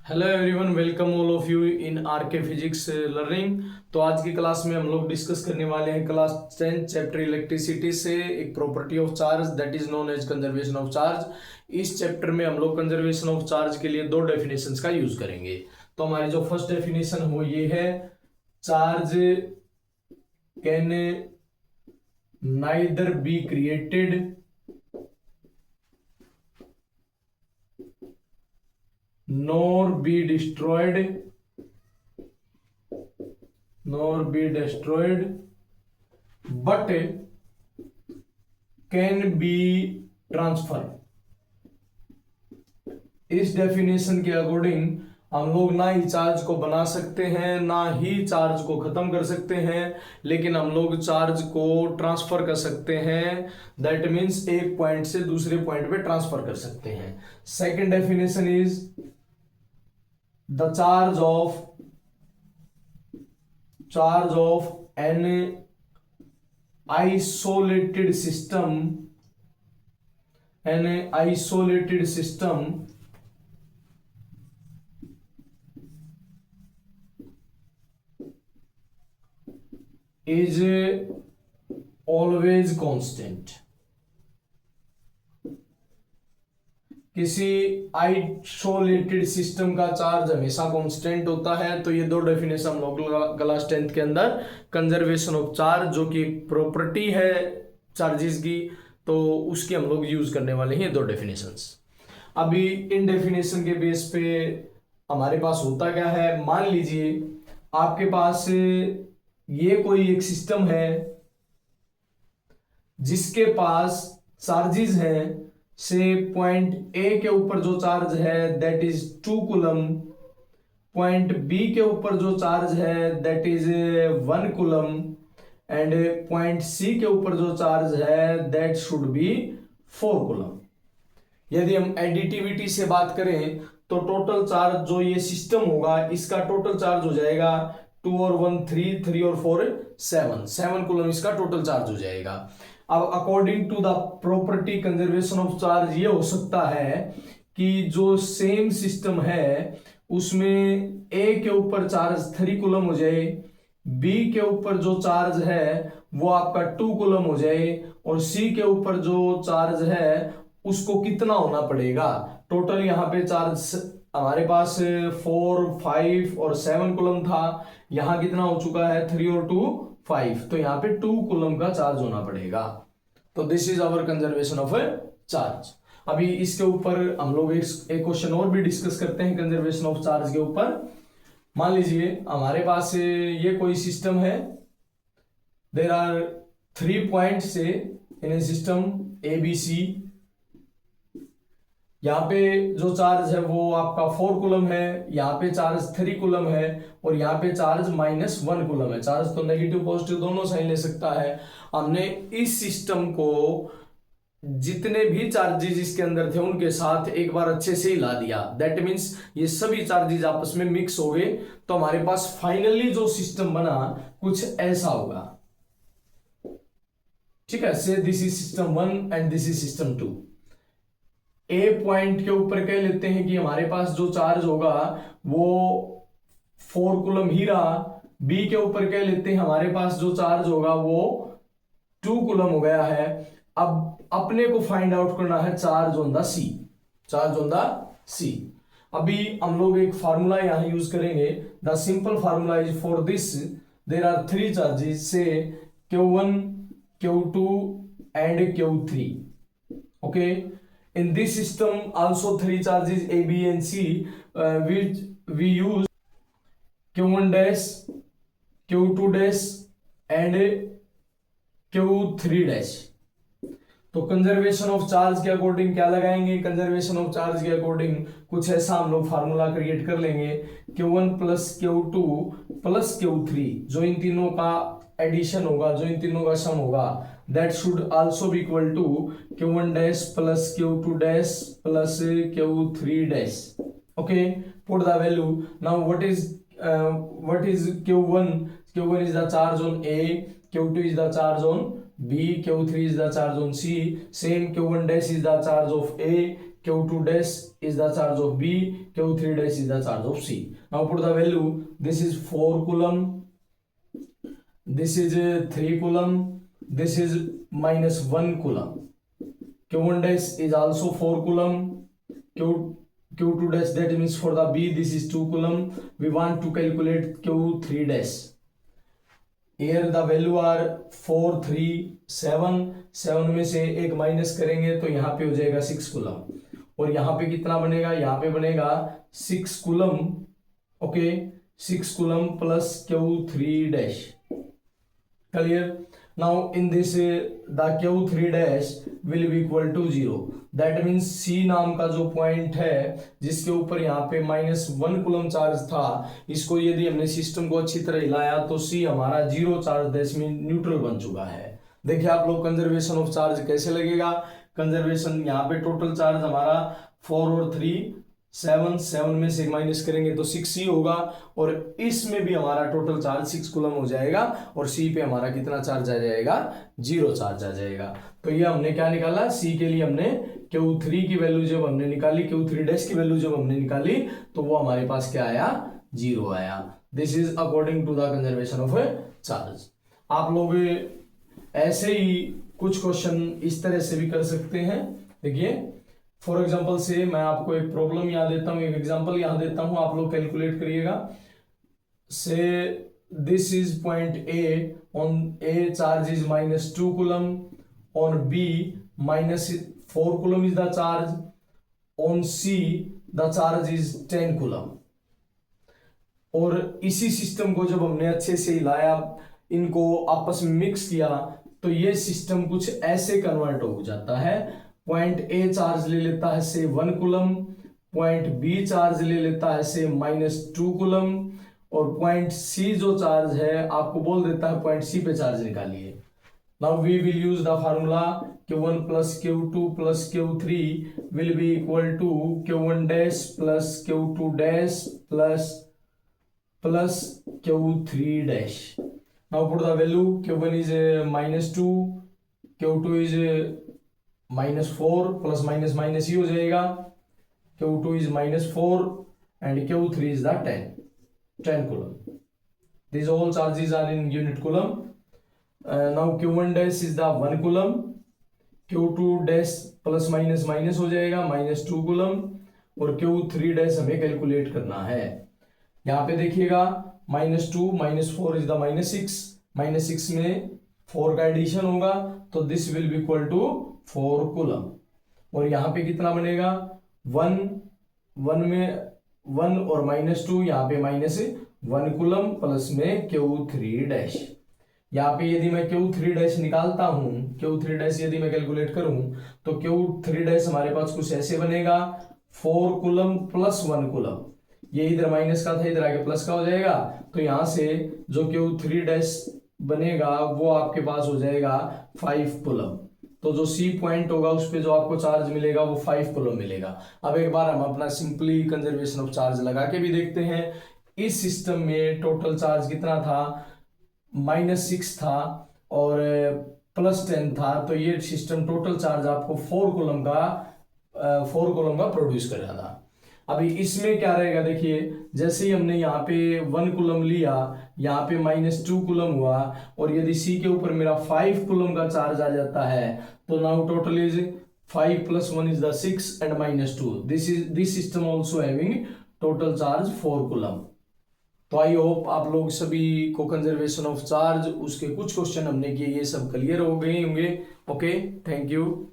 Hello everyone, welcome all of you in are के physics learning. तो आज की क्लास में हम लोग डिस्कस करने वाले हैं क्लास 10 चैप्टर इलेक्ट्रिसिटी से एक property of charge that is known as conservation of charge. इस चैप्टर में हम लोग कंजर्वेशन ऑफ चार्ज के लिए दो डेफिनेशंस का यूज करेंगे। तो हमारी जो फर्स्ट डेफिनेशन हो ये है, charge can neither be created nor be destroyed but can be transferred। इस डेफिनेशन के अकॉर्डिंग हम लोग ना ही चार्ज को बना सकते हैं ना ही चार्ज को खत्म कर सकते हैं, लेकिन हम लोग चार्ज को ट्रांसफर कर सकते हैं। दैट मीन्स एक पॉइंट से दूसरे पॉइंट पे ट्रांसफर कर सकते हैं। Second definition is the charge of an isolated system is always constant। किसी आइसोलेटेड सिस्टम का चार्ज हमेशा कांस्टेंट होता है। तो ये दो डेफिनेशन हम लोग क्लास 10 के अंदर कंजर्वेशन ऑफ चार्ज, जो कि प्रॉपर्टी है चार्जेस की, तो उसकी हम लोग यूज करने वाले हैं दो डेफिनेशंस। अभी इन डेफिनेशन के बेस पे हमारे पास होता क्या है, मान लीजिए आपके पास ये कोई एक सिस्टम है जिसके पास चार्जेस हैं, से पॉइंट ए के ऊपर जो चार्ज है that is 2 coulomb, point B के ऊपर जो चार्ज है that is 1 coulomb, and point C के ऊपर जो चार्ज है दैट शुड बी 4 कूलम। यदि हम एडिटिविटी से बात करें तो टोटल चार्ज जो ये सिस्टम होगा इसका टोटल चार्ज हो जाएगा 2 और 1 3, 3 और 4 7 कूलम इसका टोटल चार्ज हो जाएगा। अब according to the property conservation of charge ये हो सकता है कि जो सेम सिस्टम है उसमें ए के ऊपर चार्ज 3 कूलम हो जाए, बी के ऊपर जो चार्ज है वो आपका 2 कूलम हो जाए, और सी के ऊपर जो चार्ज है उसको कितना होना पड़ेगा। टोटल यहाँ पे चार्ज हमारे पास 4, 5 और 7 कूलम था, यहाँ कितना हो चुका है 3 और 2 5, तो यहाँ पे 2 कूलम का चार्ज होना पड़ेगा। तो this is our conservation of charge. अभी इसके ऊपर हम लोग एक क्वेश्चन और भी डिस्कस करते हैं कंजर्वेशन ऑफ चार्ज के ऊपर। मान लीजिए हमारे पास ये कोई सिस्टम है, there are 3 points in a system A B C. यहाँ पे जो चार्ज है वो आपका 4 कूलम है, यहाँ पे चार्ज 3 कूलम है, और यहाँ पे चार्ज -1 कूलम है। चार्ज तो नेगेटिव पॉजिटिव दोनों साइन ले सकता है। हमने इस सिस्टम को जितने भी चार्जेस इसके अंदर थे उनके साथ एक बार अच्छे से हिला दिया। दैट मीन्स ये सभी चार्जेस आपस में मिक्स हो गए, तो हमारे पास फाइनली जो सिस्टम बना कुछ ऐसा होगा। ठीक है, से this is system 1 and this is system 2। A point के ऊपर कह लेते हैं कि हमारे पास जो चार्ज होगा वो 4 कूलम ही रहा। बी के ऊपर कह लेते हैं हमारे पास जो चार्ज होगा वो 2 कूलम हो गया है। अब अपने को फाइंड आउट करना है charge on the C, charge on the C. अभी हम लोग एक फार्मूला यहां यूज करेंगे। The simple formula is for this there are 3 charges से Q1, Q2 and Q3। Okay, in this system also 3 charges A, B and C, which we use Q1 dash, Q2 dash and Q3 dash। तो conservation of charge के according क्या लगाएंगे, conservation of charge के according कुछ ऐसा हम लोग formula create कर लेंगे। Q1 plus Q2 plus Q3, जो इन तीनों का एडिशन होगा, जो इन तीनों का सम होगा, that should also be equal to Q1 dash plus Q2 dash plus Q3 dash। Okay, put the value. Now what is Q1? Q1 is the charge on A, Q2 is the charge on B, Q3 is the charge on C. Same Q1 dash is the charge of A, Q2 dash is the charge of B, Q3 dash is the charge of C. Now put the value. This is 4 coulomb, this is 3 coulomb, this is minus 1 coulomb. Q1 dash is also 4 coulomb, Q2 dash, that means for the B this is 2 coulomb. We want to calculate Q3 dash. Here the value are 4 3 7, 7 में से एक minus करेंगे तो यहाँ पे हो जाएगा 6 coulomb, और यहाँ पे कितना बनेगा, यहाँ पे बनेगा 6 coulomb. Okay, 6 coulomb plus Q3 dash. Clear? Now in this the Q3 dash will be equal to 0. That means C नाम का जो पॉइंट है जिसके ऊपर यहाँ पे -1 कूलम चार्ज था, इसको यदि हमने सिस्टम को अच्छी तरह हिलाया तो C हमारा 0 चार्ज डैश में न्यूट्रल बन चुका है. देखिए आप लोग कंजर्वेशन ऑफ चार्ज कैसे लगेगा. कंजर्वेशन यहाँ पे टोटल चार्ज हमारा 4 और 3 7, 7 में से माइनस करेंगे तो 6C होगा, और इसमें भी हमारा टोटल चार्ज 6 कूलम हो जाएगा, और C पे हमारा कितना चार्ज आ जाएगा, 0 चार्ज आ जाएगा. तो ये हमने क्या निकाला, C के लिए हमने Q3 की वैल्यू जब हमने निकाली, Q3 डैश की वैल्यू जब हमने निकाली तो वो हमारे पास क्या आया, 0 आया. This is according to the conservation of charge. आप लोग ऐसे ही कुछ क्वेश्चन इस तरह से भी कर सकते हैं. देखिए फॉर एग्जांपल से मैं आपको एक प्रॉब्लम यहाँ देता हूँ, एक एग्जांपल यहाँ देता हूँ, आप लोग कैलकुलेट करिएगा. से this is point A, on A charge is -2 coulomb, on B -4 coulomb is the charge, on C the charge is 10 coulomb. और इसी सिस्टम को जब हमने अच्छे से हिलाया, इनको आपस में मिक्स किया, तो ये सिस्टम कुछ ऐसे कन्वर्ट हो जाता है. पॉइंट A चार्ज ले लेता है से 1 कूलम, पॉइंट B चार्ज ले लेता है से -2 कूलम, और पॉइंट C जो चार्ज है आपको बोल देता है पॉइंट C पे चार्ज निकालिए. Now we will use the formula Q1 plus Q2 plus Q3 will be equal to Q1 dash plus Q2 dash plus Q3 dash. Now put the value. Q1 is -2, Q2 is -4, plus minus minus ही हो जाएगा. Q2 is -4 and Q3 is the 10 coulomb. These all charges are in unit coulomb. Now Q1 dash is the 1 coulomb, Q2 dash plus minus minus हो जाएगा -2 coulomb, और Q3 dash हमें calculate करना है. यहाँ पे देखिएगा -2 -4 इज द -6, -6 में 4 का एडिशन होगा तो this will be equal to 4 coulomb. और यहाँ पे कितना बनेगा, 1 में 1 और -2, यहाँ पे -1 कूलम प्लस में Q3 डैश. यहाँ पे यदि मैं Q3 डैश निकालता हूं, Q3 डैश यदि मैं कैलकुलेट करूं तो Q3 डैश हमारे पास कुछ ऐसे बनेगा, 4 कूलम प्लस 1 कूलम. ये इधर माइनस का था, इधर आगे प्लस का हो जाएगा, तो यहां से जो Q3 डैश बनेगा वो आपके पास हो जाएगा 5 कूलम. तो जो C पॉइंट होगा उस पे जो आपको चार्ज मिलेगा वो 5 कूलम मिलेगा. अब एक बार हम अपना सिंपली कंजर्वेशन ऑफ चार्ज लगा के भी देखते हैं. इस सिस्टम में टोटल चार्ज कितना था, -6 था और +10 था, तो ये सिस्टम टोटल चार्ज आपको 4 कूलम का प्रोड्यूस कर रहा था. अभी इसमें क्या रहेगा, देखिए जैसे ही हमने यहाँ पे 1 कूलम लिया, यहाँ पे -2 कूलम हुआ, और यदि C के ऊपर मेरा 5 कूलम का चार्ज आ जाता है तो now total is 5 + 1 is the 6 and -2. This system also having total charge 4 coulomb. तो आई होप आप लोग सभी को कंजर्वेशन ऑफ चार्ज उसके कुछ क्वेश्चन हमने किए ये सब क्लियर हो गए होंगे. Okay, thank you.